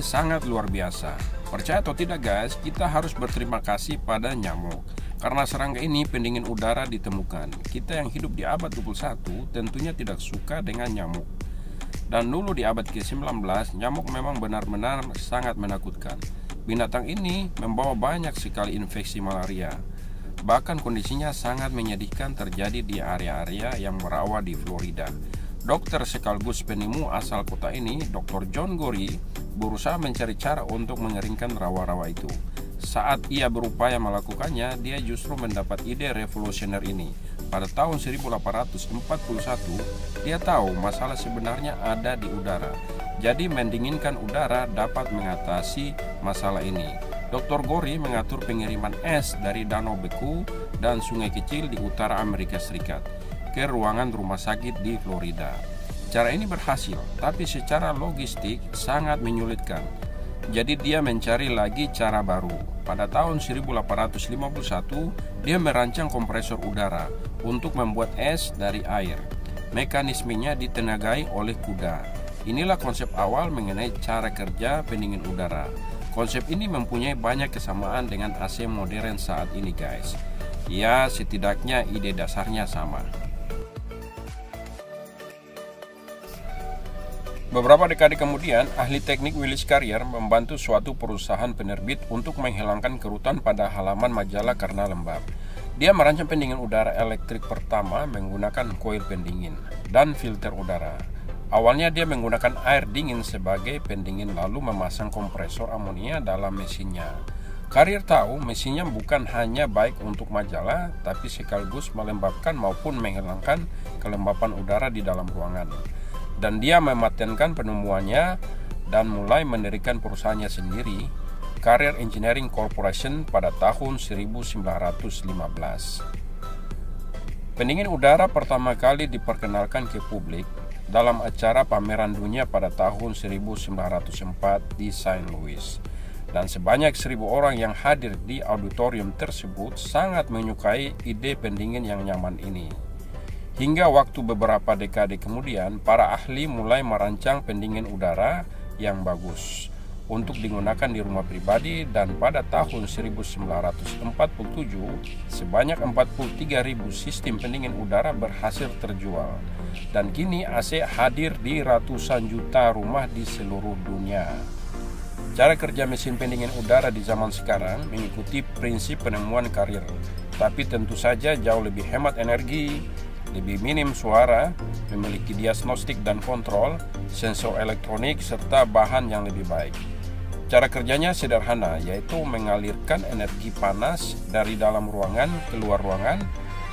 sangat luar biasa. Percaya atau tidak guys, kita harus berterima kasih pada nyamuk. Karena serangga ini pendingin udara ditemukan. Kita yang hidup di abad 21 tentunya tidak suka dengan nyamuk. Dan dulu di abad ke-19, nyamuk memang benar-benar sangat menakutkan. Binatang ini membawa banyak sekali infeksi malaria. Bahkan kondisinya sangat menyedihkan terjadi di area-area yang merawa di Florida. Dokter sekaligus penemu asal kota ini, Dr. John Gorey, berusaha mencari cara untuk mengeringkan rawa-rawa itu. Saat ia berupaya melakukannya, dia justru mendapat ide revolusioner ini. Pada tahun 1841, dia tahu masalah sebenarnya ada di udara. Jadi mendinginkan udara dapat mengatasi masalah ini. Dr. Gorey mengatur pengiriman es dari danau beku dan sungai kecil di utara Amerika Serikat ke ruangan rumah sakit di Florida. Cara ini berhasil, tapi secara logistik sangat menyulitkan. Jadi dia mencari lagi cara baru. Pada tahun 1851, dia merancang kompresor udara untuk membuat es dari air. Mekanismenya ditenagai oleh kuda. Inilah konsep awal mengenai cara kerja pendingin udara. Konsep ini mempunyai banyak kesamaan dengan AC modern saat ini guys. Ya, setidaknya ide dasarnya sama. Beberapa dekade kemudian, ahli teknik Willis Carrier membantu suatu perusahaan penerbit untuk menghilangkan kerutan pada halaman majalah karena lembab. Dia merancang pendingin udara elektrik pertama menggunakan koil pendingin dan filter udara. Awalnya dia menggunakan air dingin sebagai pendingin lalu memasang kompresor amonia dalam mesinnya. Carrier tahu mesinnya bukan hanya baik untuk majalah, tapi sekaligus melembabkan maupun menghilangkan kelembapan udara di dalam ruangan. Dan dia mematenkan penemuannya dan mulai mendirikan perusahaannya sendiri, Carrier Engineering Corporation, pada tahun 1915. Pendingin udara pertama kali diperkenalkan ke publik dalam acara pameran dunia pada tahun 1904 di St. Louis. Dan sebanyak 1.000 orang yang hadir di auditorium tersebut sangat menyukai ide pendingin yang nyaman ini. Hingga waktu beberapa dekade kemudian, para ahli mulai merancang pendingin udara yang bagus untuk digunakan di rumah pribadi, dan pada tahun 1947 sebanyak 43.000 sistem pendingin udara berhasil terjual. Dan kini AC hadir di ratusan juta rumah di seluruh dunia. Cara kerja mesin pendingin udara di zaman sekarang mengikuti prinsip penemuan Carrier, tapi tentu saja jauh lebih hemat energi, lebih minim suara, memiliki diagnostik dan kontrol, sensor elektronik, serta bahan yang lebih baik. Cara kerjanya sederhana, yaitu mengalirkan energi panas dari dalam ruangan keluar ruangan,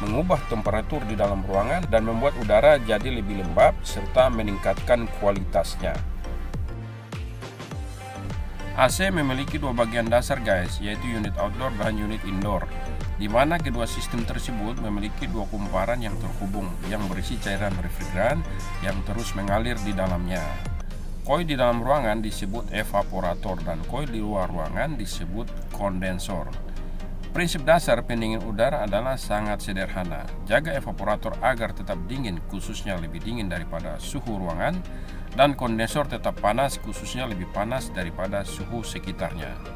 mengubah temperatur di dalam ruangan, dan membuat udara jadi lebih lembab serta meningkatkan kualitasnya. AC memiliki dua bagian dasar guys, yaitu unit outdoor dan unit indoor, di mana kedua sistem tersebut memiliki dua kumparan yang terhubung yang berisi cairan refrigeran yang terus mengalir di dalamnya. Koil di dalam ruangan disebut evaporator dan koil di luar ruangan disebut kondensor. Prinsip dasar pendingin udara adalah sangat sederhana. Jaga evaporator agar tetap dingin, khususnya lebih dingin daripada suhu ruangan, dan kondensor tetap panas, khususnya lebih panas daripada suhu sekitarnya.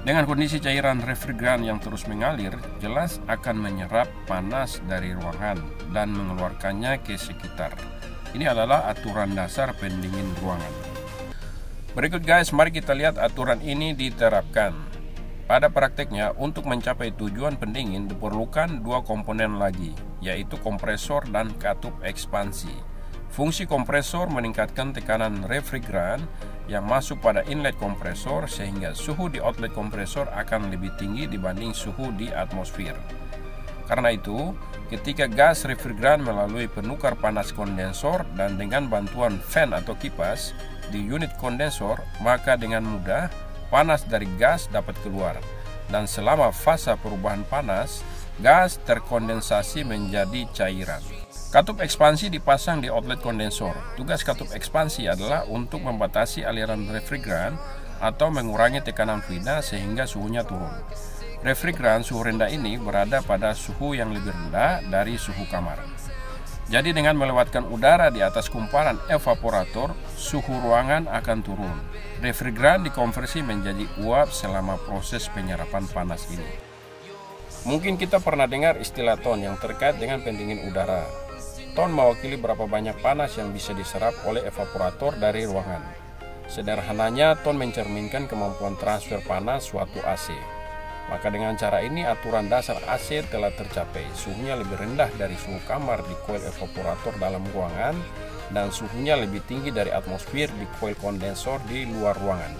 Dengan kondisi cairan refrigeran yang terus mengalir, jelas akan menyerap panas dari ruangan dan mengeluarkannya ke sekitar. Ini adalah aturan dasar pendingin ruangan. Berikut guys, mari kita lihat aturan ini diterapkan. Pada prakteknya, untuk mencapai tujuan pendingin diperlukan dua komponen lagi, yaitu kompresor dan katup ekspansi. Fungsi kompresor meningkatkan tekanan refrigeran yang masuk pada inlet kompresor sehingga suhu di outlet kompresor akan lebih tinggi dibanding suhu di atmosfer. Karena itu, ketika gas refrigeran melalui penukar panas kondensor dan dengan bantuan fan atau kipas di unit kondensor, maka dengan mudah panas dari gas dapat keluar, dan selama fase perubahan panas, gas terkondensasi menjadi cairan. Katup ekspansi dipasang di outlet kondensor. Tugas katup ekspansi adalah untuk membatasi aliran refrigeran atau mengurangi tekanan fluida sehingga suhunya turun. Refrigeran suhu rendah ini berada pada suhu yang lebih rendah dari suhu kamar. Jadi dengan melewatkan udara di atas kumparan evaporator, suhu ruangan akan turun. Refrigeran dikonversi menjadi uap selama proses penyerapan panas ini. Mungkin kita pernah dengar istilah ton yang terkait dengan pendingin udara. Ton mewakili berapa banyak panas yang bisa diserap oleh evaporator dari ruangan. Sederhananya, ton mencerminkan kemampuan transfer panas suatu AC. Maka dengan cara ini aturan dasar AC telah tercapai. Suhunya lebih rendah dari suhu kamar di koil evaporator dalam ruangan dan suhunya lebih tinggi dari atmosfer di koil kondensor di luar ruangan.